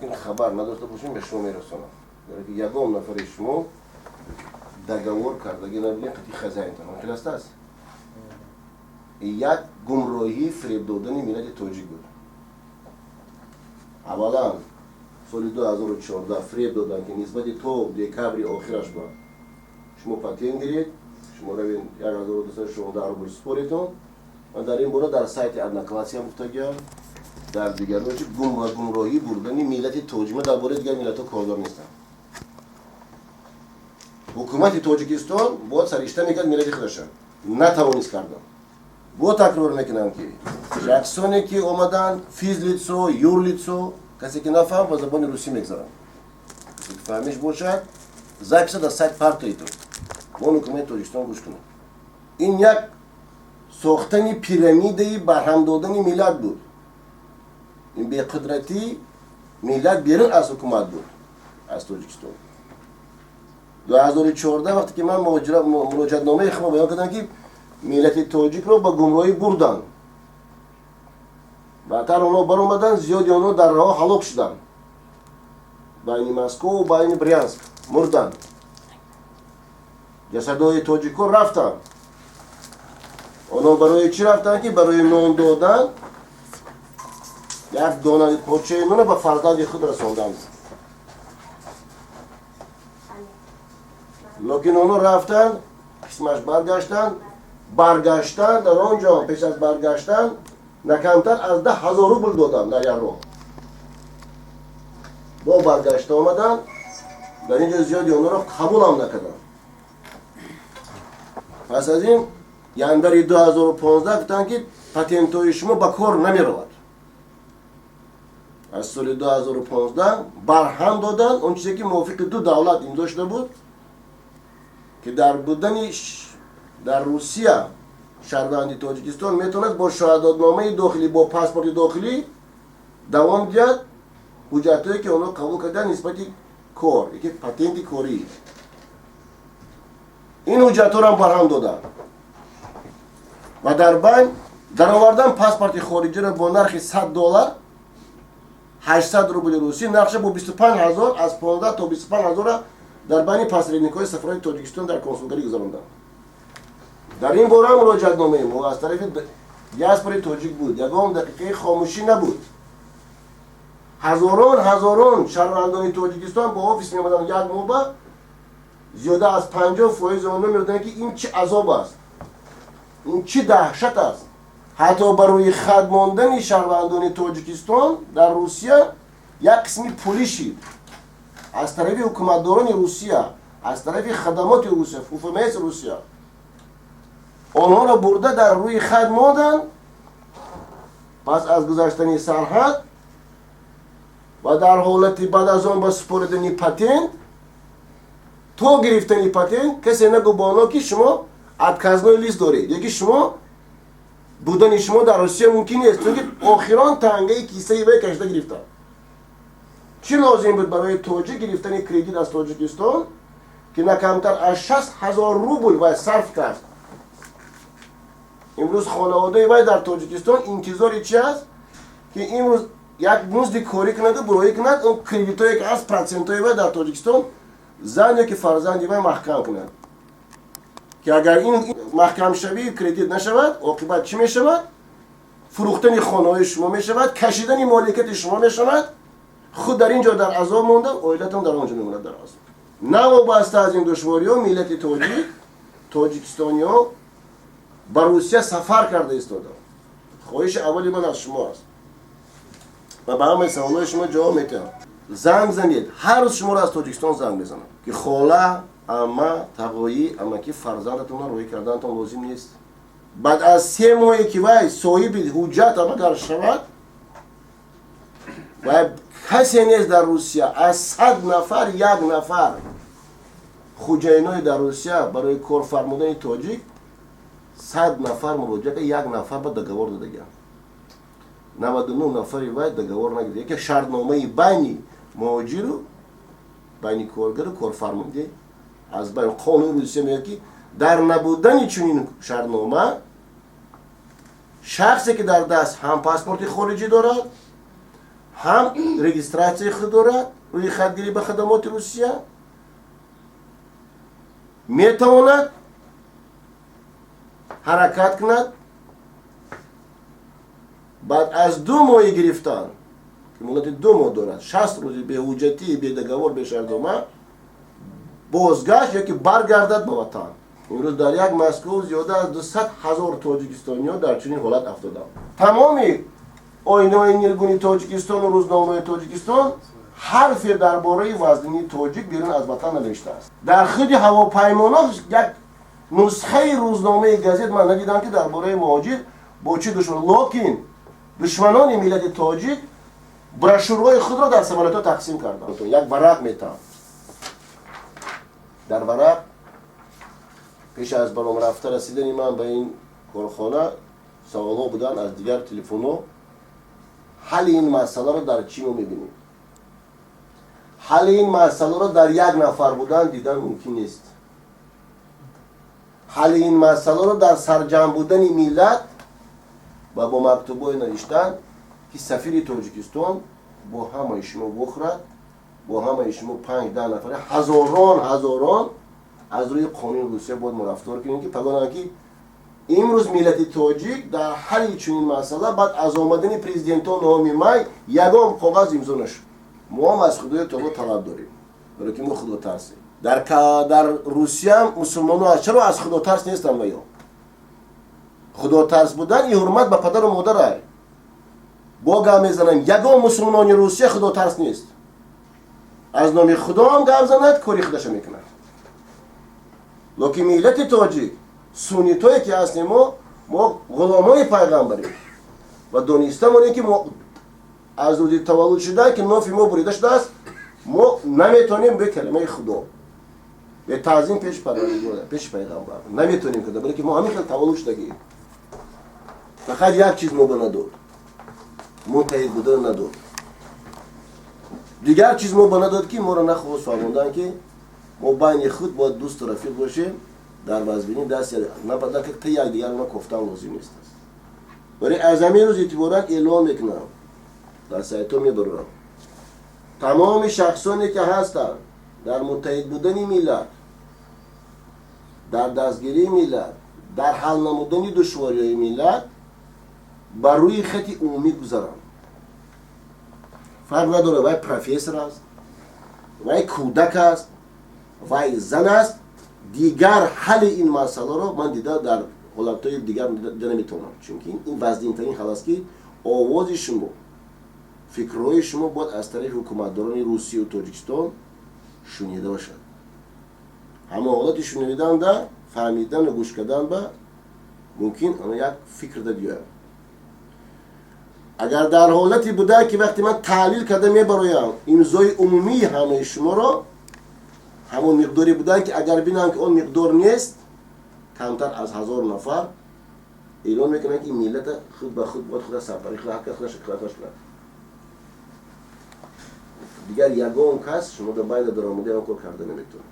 این خبر نداشته باشیم به شما میرسونم. یعنی که یگام نفر شما دگور کردگی نبینید قطعی خزائنتان ممکن است. یک گمراهی فریب دادن ملت تاجیک بود. اولا سال 2014 فریب دادن که نسبت تو دکابر آخرش با شما پاتین گیرید، شما روین 1200 شما در روی سپوریتون و در این باره در سایت ادناکلاسی هم گفتگیم در دیگر روی گمراهی بردن ملت تاجیک در باره دیگر ملت ها کارگر نیستن. حکومت تاجیکستان باید سرشته میکرد ملت خودشان نتوانست کردن. با تکرار میکنم که شخصانی که اومدن فیز لیتسو، یور لیتسو کسی که نفهم با زبان روسی میگذارن فهمیش باشد زایپسه در سایت پارتایی تو با حکومت تاجیکستان گوش کنه. این یک ساختن پیرامیدی برهم دادن ملت بود. این به قدرتی ملت بیرون از حکومت بود از تاجیکستان. 2014 وقتی که من مراجعت نامه خودم بیان کردم که ملت تاجیک رو با گمراهی بردن. بعدتر اونا بر اومدن زیادی اونا در راه هلاک شدن. بین مسکو و بین بریانسک مردن. جسدهای تاجیکو رفتن. اونا برای چی رفتن که برای نان دادن یک دانه پارچه نان به فرزند خود رسوندن. لیکن اونا رفتن قسمش برگشتن در آنجا پیش از برگشتن نکمتر از 10,000 روبل دادن در یک راه. با برگشت آمدن در اینجا زیادی اونا را قبول هم نکردن. پس از این ینوری 2015 گفتن که پاتنت‌های شما به کار نمی رود. از سال 2015 برهم دادن اون چیزی که موافق دو دولت امضا شده بود که در بودنش در روسیه شهروند تاجیکستان میتوند با شهادتنامه داخلی با پاسپورت داخلی دوام بیاد حجتایی که اونا قبول کردن نسبت کار یکی پاتنت کاری این حجت‌ها را برهم دادن و در بین در آوردن پاسپورت خارجی را با نرخ $100 800 روبل روسی نقش با 25,000 از 15 تا 25,000 را در بین پاسرینیک‌های سفارت تاجیکستان در کنسولگری گذراندن. در این باره مراجعت نامه ما از طرف دیاسپورای تاجیک بود. یگام دقیقه خاموشی نبود. هزاران شهروندان تاجیکستان با آفیس می آمدن یک موقع زیاده از 50% آنها می‌دونن که این چه عذاب است. این چه دهشت است. حتی برای خدمت ماندن شهروندان تاجیکستان در روسیه یک قسمی پولی شد. از طرف حکومتداران روسیه، از طرف خدمات روسیه، فوفمس روسیه آنها را برده در روی خط ماندن. پس از گذشتن سرحد و در حالت بعد از آن با سپردن پاتنت تا گرفتن پاتنت کسی نگو با آنها که شما ادکازنای لیست دارید یکی شما بودن شما در روسیه ممکن نیست چون که آخران تنگه کیسه وی کشته گرفتن. چی لازم بود برای تاجیک گرفتن کردیت از تاجیکستان که نکمتر از 60,000 روبل وی صرف کرد. امروز خانواده وی در تاجیکستان انتظار چی است که امروز یک مزد کاری کند و برای کند اون کردیت هایی که از پرسنت های وی در تاجیکستان زن یا که فرزندی وی محکم کند که اگر این محکم شوی کردیت نشود عاقبت چی می شود؟ فروختن خانه های شما می شود، کشیدن مالکیت شما می شود، خود در اینجا در عذاب مونده، عائلتون در آنجا میموند در عذاب. نه وابسته از این دشواری ها ملت تاجیکستانی ها بر روسیه سفر کرده ایستادن. خواهش اولی من از شما است و به همه سوالای شما جواب میتونم. زنگ زنید، هر روز شما را از تاجیکستان زنگ بزنم که خاله، عمه، تقایی، امکی فرزندتون را روی کردنتون لازم نیست. بعد از 3 ماهی که وای صاحب حجت اگر شود و کسی نیست در روسیه از 100 نفر 1 نفر خوجینای در روسیه برای کار فرمودن تاجیک 100 نفر مراجعه 1 نفر به دگوار داده گیرن. 99 نفری وای دگوار نگیره. یکی شرطنامه بین مهاجر و بین کارگر و کارفرمانده از بین قانون روسیه میگه که در نبودن چنین شرطنامه شخصی که در دست هم پاسپورت خارجی دارد هم رجیستراسیون خود دارد روی خدگیری به خدمات روسیه، میتواند حرکت کند. بعد از 2 ماه گرفتن که مدت 2 ماه دارد، 60 روز به حجتی به دگوار به شهردامه بازگشت یا که برگردد به وطن. امروز در یک مسکو زیاده از 200,000 تاجیکستانی‌ها در چنین حالت افتادند. تمامی آینه‌های نیلگونی تاجیکستان و روزنامه تاجیکستان حرفی درباره وزنی تاجیک بیرون از وطن نوشته است. در خود هواپیمانا یک نسخه روزنامه گازت من ندیدم که درباره مهاجر با چه دشمن، لکن دشمنان ملت تاجیک براشورهای خود را در سمالت‌ها تقسیم کردند. یک ورق میتام. در ورق پیش از برنامه رفته رسیدن من به این کارخانه سوال‌ها بودن از دیگر تلفن‌ها. حل این مسئله رو در چی می‌بینیم؟ حل این مسئله رو در یک نفر بودن دیدن ممکن نیست. حل این مسئله رو در سرجم بودن ملت و با مکتوبای نوشتن که سفیر تاجیکستان با همه شما بخورد، با همه شما 5-10 نفره هزاران از روی قانون روسیه باید مرفتار کنیم که پگانه که امروز ملت تاجیک در حل چنین مسئله بعد از آمدن پرزیدنت 9 می یگام کاغذ امضا نشد. ما هم از خدای تعالی طلب داریم برای که ما خدا ترسیم. در روسیه مسلمان‌ها چرا از خدا ترس نیستن؟ یا خدا ترس بودن این حرمت به پدر و مادر با گام میزنن. یگام مسلمانان روسیه خدا ترس نیست. از نام خدا هم گام زند کاری خودش میکنه. لکن ملت تاجیک سنیتایی که هستیم ما غلامای پیغمبریم و دانستم اونه که ما از روزی تولد شده که ناف ما بریده شده است، ما نمیتونیم به کلمه خدا به تعظیم پیش پروردگار پیش پیغمبر نمیتونیم کنیم، برای که ما همین تولد شدگیم. فقط یک چیز ما به نداد، متحد بودن نداد. دیگر چیز ما به نداد که ما را نخواست فهموندن که ما بین خود باید دوست و رفیق باشیم در وزبینی دست نه بدن که تا یک دیگر ما گفتن لازم نیست است. برای از همین روز اعتبارا اعلام میکنم در سایتو میبرم تمام شخصانی که هستند در متحد بودن ملت، در دستگیری ملت، در حل نمودن دشواری‌های ملت بر روی خط عمومی گذارن. فرق نداره وای پروفسور است، وای کودک است، وای زن است. دیگر حل این مسئله رو من دیده در حالتهای دیگر نمیتونم، چون این وزنین ترین حل است که آواز شما، فکرهای شما باید از طریق حکومتداران روسیه و تاجیکستان شنیده باشد. همه حالت شنیدن ده فهمیدن و گوش کردن به ممکن اما یک فکر ده بیاید. اگر در حالتی بوده که وقتی من تحلیل کردم میبرایم امضای عمومی همه شما را همون مقداری بودن که اگر بینن که اون مقدار نیست کمتر از 1000 نفر اعلام میکنن که این ملت خود به خود باید خود سرپری خود حق خودش اقرارش کنه. دیگر یگان کس شما در بین درآمده اون کار کرده نمیتونه.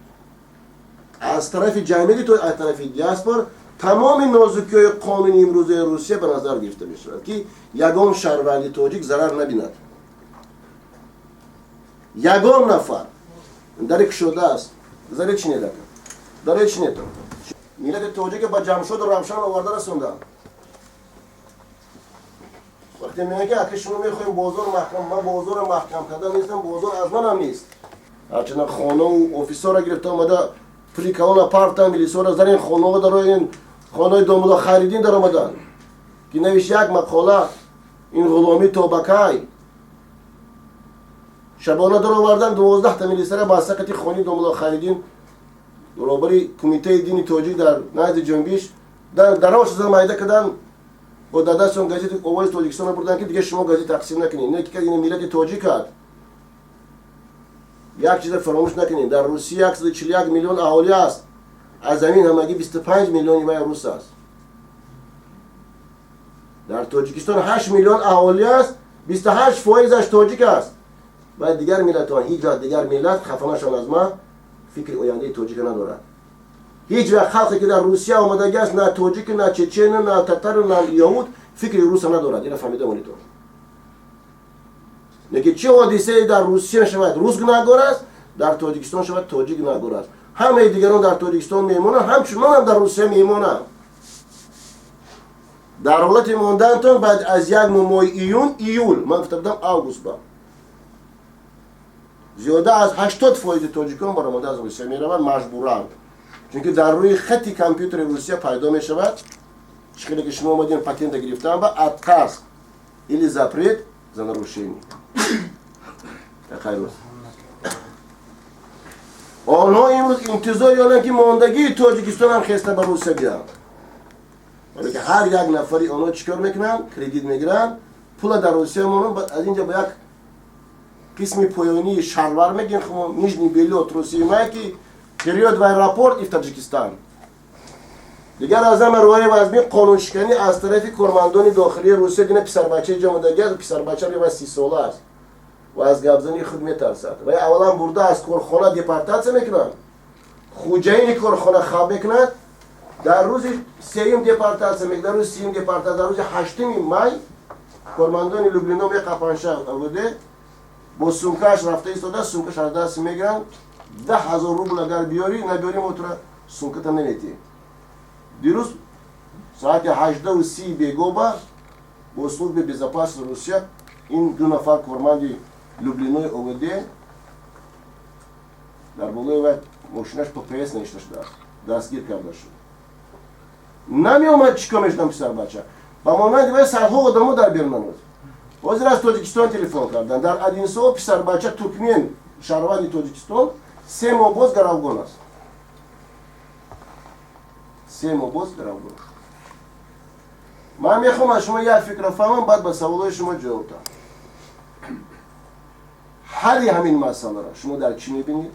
از طرف جامعه تو از طرف دیاسپور تمام نازکی‌های قانونی امروزه روسیه به نظر گرفته میشود که یگان شهروند تاجیک ضرر نبیند. یگان نفر درک شده است ضرر چی نداره؟ داره چی نداره؟ ملت تاجیک با جمشید و روشن آورده رسوندن. وقتی میگن که اگه شما میخوایم بازار محکم، من بازار محکم کردن نیستم، بازار از من هم نیست. هرچند خانه و آفیس‌ها را گرفته آمده پریکالان اپارتمان میلیسا را زرین خانه داره، این خانه دامدا خریدین در آمدن که نویش یک مقاله این غلامی توبکای شبانه در آوردن 12 تا میلیسا را با سقطی خانی دامدا خریدین برابری کمیته دینی تاجیک در نزد جنبش در روش زمایده کردن با داداشون گازیت اوایل تاجیکستان بردن که دیگه شما گازیت تقسیم نکنین. نه که این ملت تاجیک هست. یک چیز فراموش نکنین در روسیه 141 میلیون اهالی است. از زمین همگی 25 میلیون ایمای روس است. در تاجیکستان 8 میلیون اهالی است، 28% تاجیک است. و دیگر ملت ها هیچ دیگر ملت خفنشان از ما فکر آینده تاجیک ندارد. هیچ وقت خلقی که در روسیه آمده است نه تاجیک نه چچن نه تتر نه یهود فکر روس ندارد. اینو فهمیده مونید تو. نگه چه حادثه در روسیه شود روس گناهکار است، در تاجیکستان شود تاجیک گناهکار است. همه دیگران در تاجیکستان میمونن، همچنان هم در روسیه میمونن. در حالت موندنتون بعد از یک ماه ایول من گفته بودم آگوست با زیاده از 80% تاجیکان برآمده از روسیه میروند مجبورند، چون که در روی خط کامپیوتر روسیه پیدا می شود شکلی که شما اومدین پاتنت گرفتن با отказ или запрет за нарушение. خیر است. آنها امروز انتظار دارند که ماندگی تاجیکستان هم خسته به روسیه بیان. ولی که هر یک نفری آنها چیکار میکنن؟ کردیت میگیرن، پول در روسیه مونن، از اینجا به یک قسم پایانی شلوار میگن خب نیجنی بلیوت روسیه مایکی پریود و راپورت ای تاجیکستان. دیگر از همه روی وزمی قانون شکنی از طرف کارمندان داخلی روسیه دیگه پسر بچه جامعه دیگه پسر بچه روی 30 ساله است و از گابزنی خود میترسد و اولا برده از کارخانه دیپارتاسیون میکنن، خوجین کارخانه خواب میکنند. در روز سیوم دیپارتاسیون میکنند، در روز سیوم دیپارتاسیون در روز 8 مای کارمندان لوبلینو به قپانشهر آورده با سومکش رفته ایستاده، سومکش از دست میگیرن 10,000 روبل اگر بیاری نبیاری موتور سومکت نمیتی. دیروز ساعت 18:30 بیگوبا با службы безопасности روسیه این دو نفر کارمند لوبلینوی آورده در بالای و ماشینش پس نشته شده دستگیر کرده شد. نمی اومد چیکار میشدم پسر بچه با مانند دیگه صدها آدمو در بیرون آورد. وزیر از تاجیکستان تلفن کردن در ادینسو پسر بچه ترکمن شهروند تاجیکستان 3 ماه باز گروگان است. 3 ماه باز گروگان. من میخوام از شما یک فکر فهمم بعد به سوالای شما جواب بدم. حل همین مسئله را شما در چی میبینید؟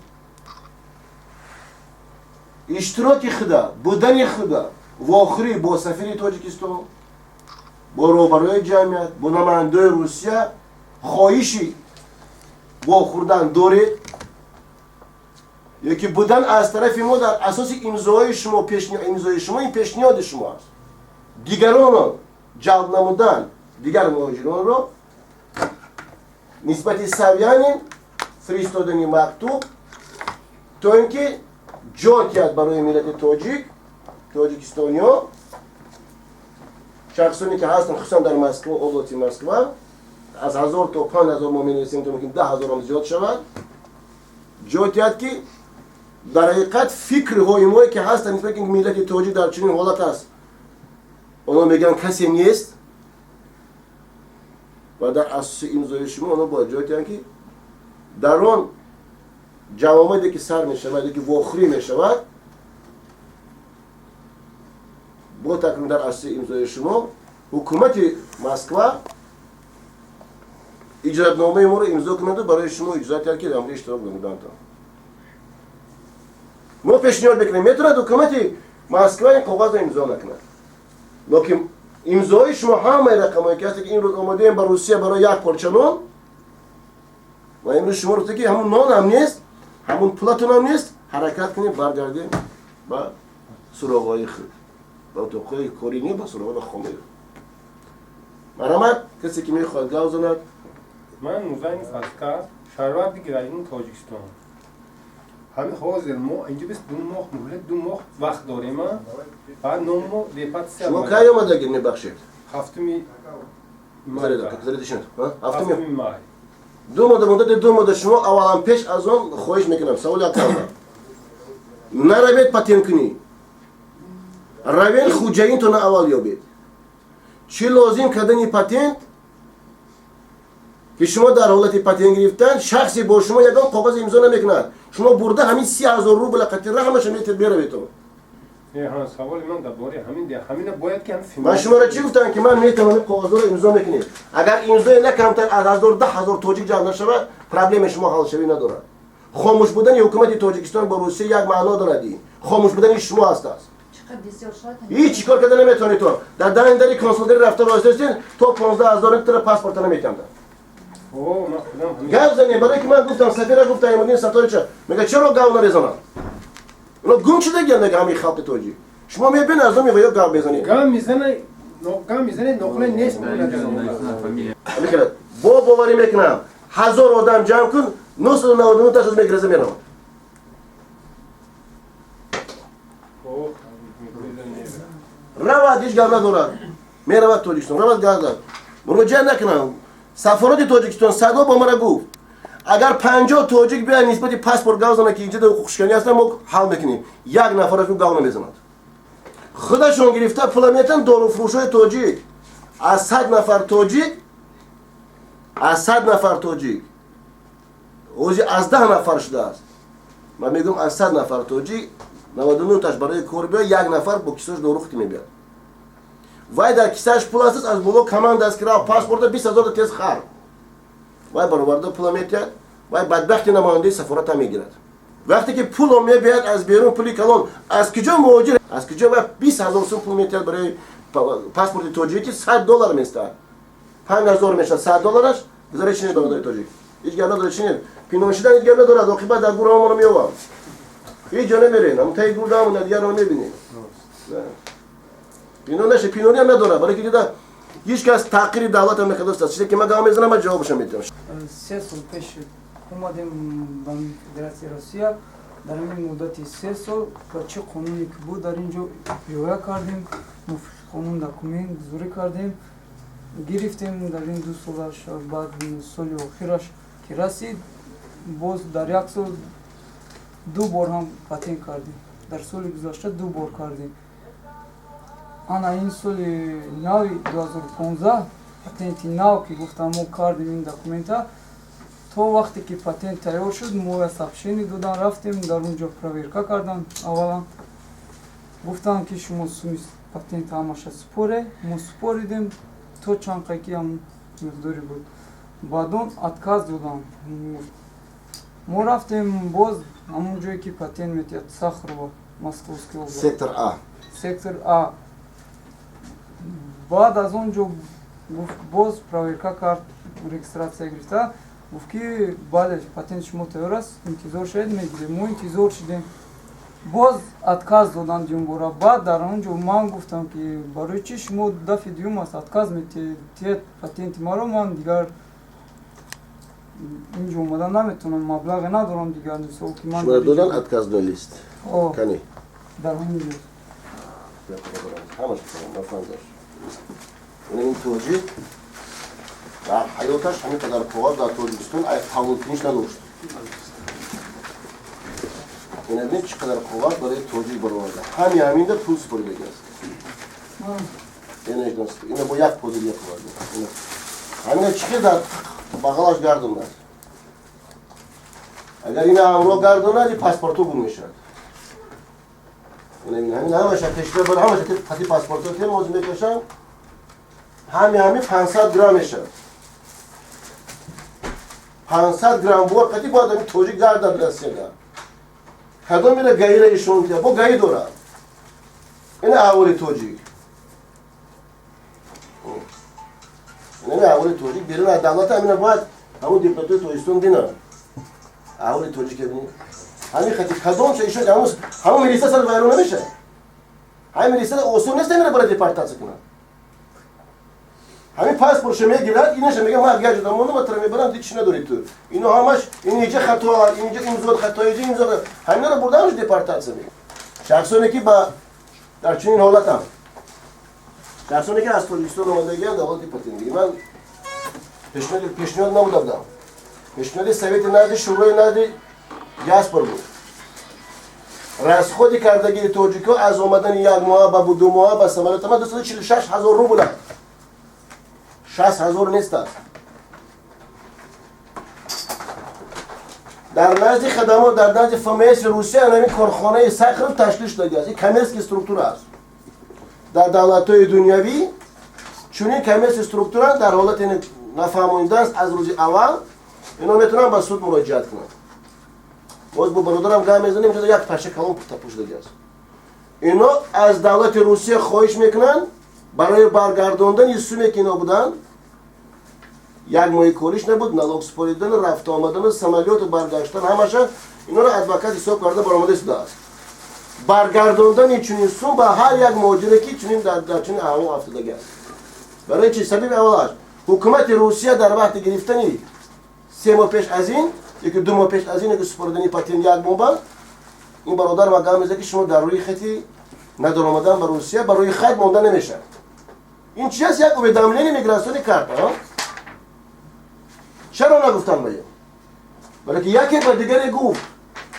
اشتراک خدا، بودن خدا و آخری با سفیر تاجیکستان، با روبروی جمعیت، با نماینده روسیه خواهشی با خوردن دارید؟ یکی بودن از طرف ما در اساس امضای شما امضای شما این پیشنهاد شما است. دیگران جلب نمودن دیگر مهاجران را نسبت سویان فرستادن مکتوب تا اینکه جا کرد برای ملت تاجیکستانیا شخصانی که هستن خصوصا در مسکو اولتی مسکو از 1000 تا 5000 ما می‌رسیم تا ممکن 10,000 هم زیاد شود. جا کرد که در حقیقت فکرهای ما که هستن نسبت اینکه ملت تاجیک در چنین حالت است اونا میگن کسی نیست و در اساس امضای شما اونا باید جا کردن که در آن جوامعی که سر میشود که واخری میشود با تکریم در اساس امضای شما حکومت مسکو اجازه‌نامه ما رو امضا کنند و برای شما اجازه کرد که در عمل اشتراک بمونید. ما پیشنهاد بکنیم میتونه حکومت مسکو این کاغذ رو امضا نکنه. لیکن امضای شما همه رقمایی که هست که این روز آماده با روسیه برای یک پارچه نان و امروز شما رو که همون نان هم نیست، همون پلاتون هم نیست، حرکت کنید برگردیم با سراغای خود با اتاقای کاری نیست با سراغای خونه. مرحمت کسی که میخواد گاو زند من موزاین فاسکار شهروند گرایون تاجیکستان. همین حاضر ما اینجا بس 2 ماه مهلت 2 ماه وقت داریم بعد 9 ماه دیپارتاسیون شما کی اومده گیر میبخشید؟ هفتمی مای هفتمی مای 2 ماه 2 ماه شما اولا پیش از اون خواهش میکنم سوال کردم نروید پاتنت کنی روید خوجین تو نه اول یابید چی لازم کردن پاتنت که شما در حالت پاتنت گرفتن شخصی با شما یگان کاغذ امضا نمیکند شما برده همین 30,000 روبل قطعه همش میتونید بروید تو. ها سوال من درباره همین باید که من شما را چی گفتم که من میتونم کاغذ رو امضا میکنید اگر امضا نکردم از 10,000 تاجیک جمع نشود پرابلم شما حل شوی ندارد. خاموش بودن حکومت تاجیکستان با روسیه یک معنا دارد. خاموش بودن شما است. هیچ چیکار کردن نمیتونید تو در دری کنسولگری رفته وایسین تو 15,000 تا پاسپورت نمیتونید. اوه من خودم گاو زنی برای که من گفتم سفیر گفتم ایمون ستاره چه میگه چرا گاو نمیزنن؟ اونا گم شده گنده همین خالق توجی شما میبینید از اون میگه گاو بزنید گاو میزنه نقله نیست میگه با باوری میکنم 1000 آدم جمع کن 999 تاش از مگرزه میرم. رواد هیچ گرد ندارد. میرود تاجیکستان رواد گردد. مراجعه نکنم. سفارت تاجیکستان صدا با من گفت اگر 50 تاجیک بیان نسبت پاسپورت گاوزنه که اینجا در خوشکنی هستن ما حل میکنیم. یک نفرشون گاو نمیزند. خودشون گرفته پول میتن دارو فروشای تاجیک. از 100 نفر تاجیک اوزی از 10 نفر شده است. من میگم از 100 نفر تاجیک 99 تاش برای کار بیاد یک نفر با کیسهش دارو ختی میبیاد. وای در کیسهش پول است از بالا کمان دست کرده پاسپورت 20000 تیز خر. وای برآورده پول میتید وای بدبختی نماینده سفارت هم میگیرد. وقتی که پول میبیاد از بیرون پولی کلان از کجا مهاجر از کجا و 20000 سوم پول میتید برای پاسپورت تاجیکی $100 میسته. 5000 میشه $100 بذاره چینه داره تاجیک. هیچ گله داره چینه پینوشیدن هیچ گله داره عاقبت در گوره ما میوام. هیچ جا نمیرین هم تای گور دامون دیگه رو میبینید. پینو نشه پینوری هم نداره برای که دیگه هیچ کس تحقیر دولت هم نکرده است. چیزی که من گام میزنم من جوابش میدم. 3 سال پیش اومدیم به فدراسیون روسیه در این مدت 3 سال با چه قانونی که بود در اینجا اجرا کردیم قانون دکومنت زوری کردیم گرفتیم در این 2 سالش بعد سال آخرش که رسید باز در 1 سال 2 بار هم پاتنت کردیم در سال گذشته 2 بار کردیم انا این سال نو 2015 پاتنت نو که گفتم ما کردیم این دکومنت تو وقتی که پاتنت تیار شد ما سابشینی دادن رفتیم در اونجا پرویرکا کردن اولا گفتن که شما سومیست پاتنت همش سپوره ما سپوریدیم تو چند قیقی هم مقداری بود بعدون اتکاز دادن ما رفتیم باز همون جایی که پاتنت میتید سخر و مسکوسکی و سکتر آ بعد از اونجا باز پرویرکا کرد رجیستراسیا گرفته گفت که بعدش پاتنت شما تیار است انتظار شاید میگیریم ما انتظار شدیم باز اتکاز دادن دیون بارا بعد در اونجا من گفتم که برای چی شما دفعه دیوم است اتکاز میتید پاتنت ما رو من دیگر اینجا اومدن نمیتونم مبلغ ندارم دیگر نیست که من شما دادن اتکاز لیست کنی در اونجا همش کنم این توجیه در حیاتش همین قدر قوات در تاجیکستان قبولکنیش نداشت. این همین چقدر قوات برای توجیه برآورده. همین در پول سپاری بگیرست. اینه با یک پوزیل یک قوات. همین چقدر در بغلش گردوند. اگر این امرو گردوند پاسپورتو گم میشد. همین همش تشریف بر همش خطی پاسپورتو که موضوع میکشن همین 500 گرم میشه 500 گرم بور قطعی باید همین توجیه گردن رسیده کدوم میره گایره ایشون که با گایی داره این اولی توجیه این اولی توجیه بیرون از دولت همینه باید همون دیپلماتوی تویستون بینه اولی توجیه که بینید همین خطی کدوم چه ایشون همون ملیسه سر ویرون نمیشه همین ملیسه اصول نیست نمیره برای دیپارتاسی کنه همین پاسپورتش میگیرد اینش میگه ما اگه جدا مونم ما تر میبرم دیگه چی نداری تو اینو همش این اینجا خطا اینجا امضا خطا اینجا امضا همین رو بردنش دیپارتاسی میگه شخصانی که با در چنین حالت هم شخصانی که از تاجیکستان اومدگیان در حالت پاتنت من پیشنهاد نبودم پیشنهاد سویت نزد شورای نزد گاسپر بود رأس خودی کردگی تاجیکا از اومدن یک ماه با 2 ماه با سمالت ما 246,000 روبل 60,000 نیست است. در نزد خدمات در نزد فامیس روسیه همین کارخانه سخر تشکیل شده است. این کمیرسک استرکتور است. در دولت‌های دنیوی چونین کمیرسک استرکتور در حالت نفهمیده است از روز اول اینا میتونن با سود مراجعت کنن. باز با برادرم گام میزنیم که یک پشه کلام پوش داده است. اینا از دولت روسیه خواهش میکنن برای برگرداندن سومی که اینا بودن یک ماه کاریش نبود نالوگ سپاریدن رفت آمدن سمالیات و برگشتن همش اینا رو ادوکات حساب کرده برآمده شده است برگرداندن این چنین سوم به هر یک مهاجر که چنین در چنین احوال افتادگی است برای چی سبب اولش حکومت روسیه در وقت گرفتن 3 ماه پیش از این، یکی 2 ماه پیش از این که سپردنی پاتین یک موبایل، این برادر ما گام میزنه که شما در روی خطی ندار آمدن به روسیه بر روی خط مانده نمیشه. این چی است؟ یک اوبداملین میگراسیونی کرد. چرا نگفتن باید؟ بلکه یکی به دیگری گفت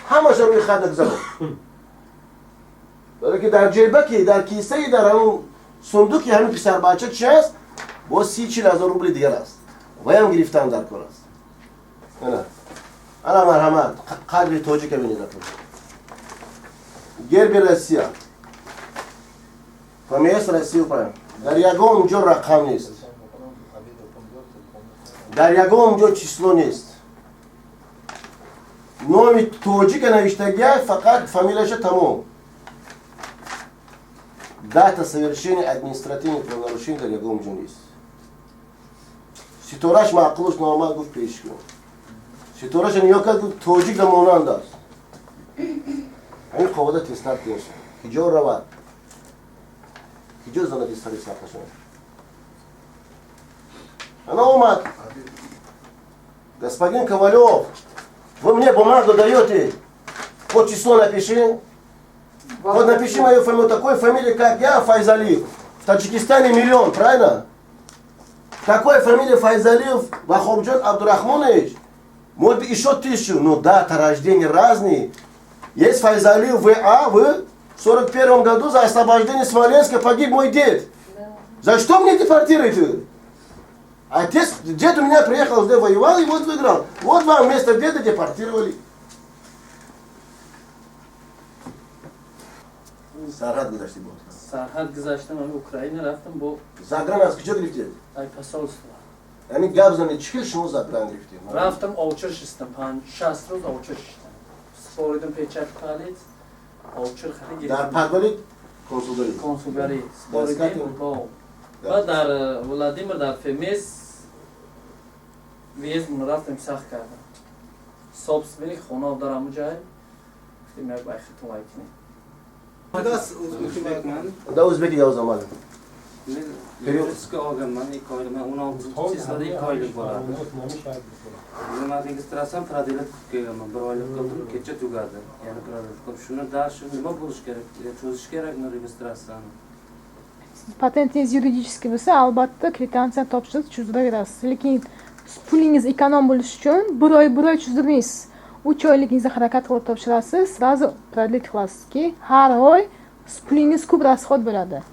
همش روی خط گذاشت. بلکه در جیبکی، در کیسه، در همون صندوقی همین پسر بچه چی است؟ با 30-40 هزار روبل دیگر است. و هم گرفتن در کار است. نه. انا مرحمت قدر توجه که بینید گرب روسیه فمیست روسیه پایین در یگام جو رقم نیست، در یگام جو چیسلو نیست. نام توجی که نوشتگی فقط فامیلش تمام داتا совершения административных правонарушений در یگام جو نیست. سیتورش معقولش نامد گفت پیش کن. سیتورش نیا کرد گفت توجیک در مانند است. این قواعد تستر کنش. کجا رواد؟ کجا زندگی سری ساخته شد؟ Она умат. Господин Ковалев, вы мне бумагу даете? Вот число напиши. Вот напиши мою фамилию, такой фамилии, как я, Файзалиев. В Таджикистане 1 миллион, правильно? Такой фамилия Файзалиев, Вахобджон Абдурахмонович. Может быть еще 1000, но дата рождения разные. Есть Файзалиев В.А. В 1941 году за освобождение Смоленска погиб мой дед. За что мне депортируете? Отец, дед у меня приехал сюда, воевал и вот выиграл. Вот вам вместо деда депортировали. Сархат гузашти был. Сархат гузаштам, ами Украина рафтам бо Загран аз кучо грифтед? ай посольство. Ами гап зани чхил шумо загран грифтед? Рафтам овчар шистам, 5-6 рӯз овчар шистам. Споридам печат палец, овчар хариди. Дар Подгород консулгари. Консулгари. Споридам бо. Ва дар Владимир дар Фемес виезм рафтам сах кардам. Собственник хона дарам ҷай. Гуфтем як бай хитовай кинем. Да o'zbek yozaman. Yuristga olganman 2 oylik, men 16 chislada 2 oylik bo'ladi. Nima registratsiyam prodelat kelganman, 1 oylik qildim, kecha tugadi. Yana prodelat qilib shuni dashi nima bo'lish kerak? Cho'zish kerakmi registratsiyani? Patentingiz yuridический bo'lsa, albatta kvitansiya topshirib cho'ziraverasiz. Lekin pulingiz ekonom bo'lishi uchun 1 oy cho'zdirmaysiz. 3 oyligingizni harakat qilib topshirasiz, sразу продлить qilasizki, har oy pulingiz ko'p расход bo'ladi.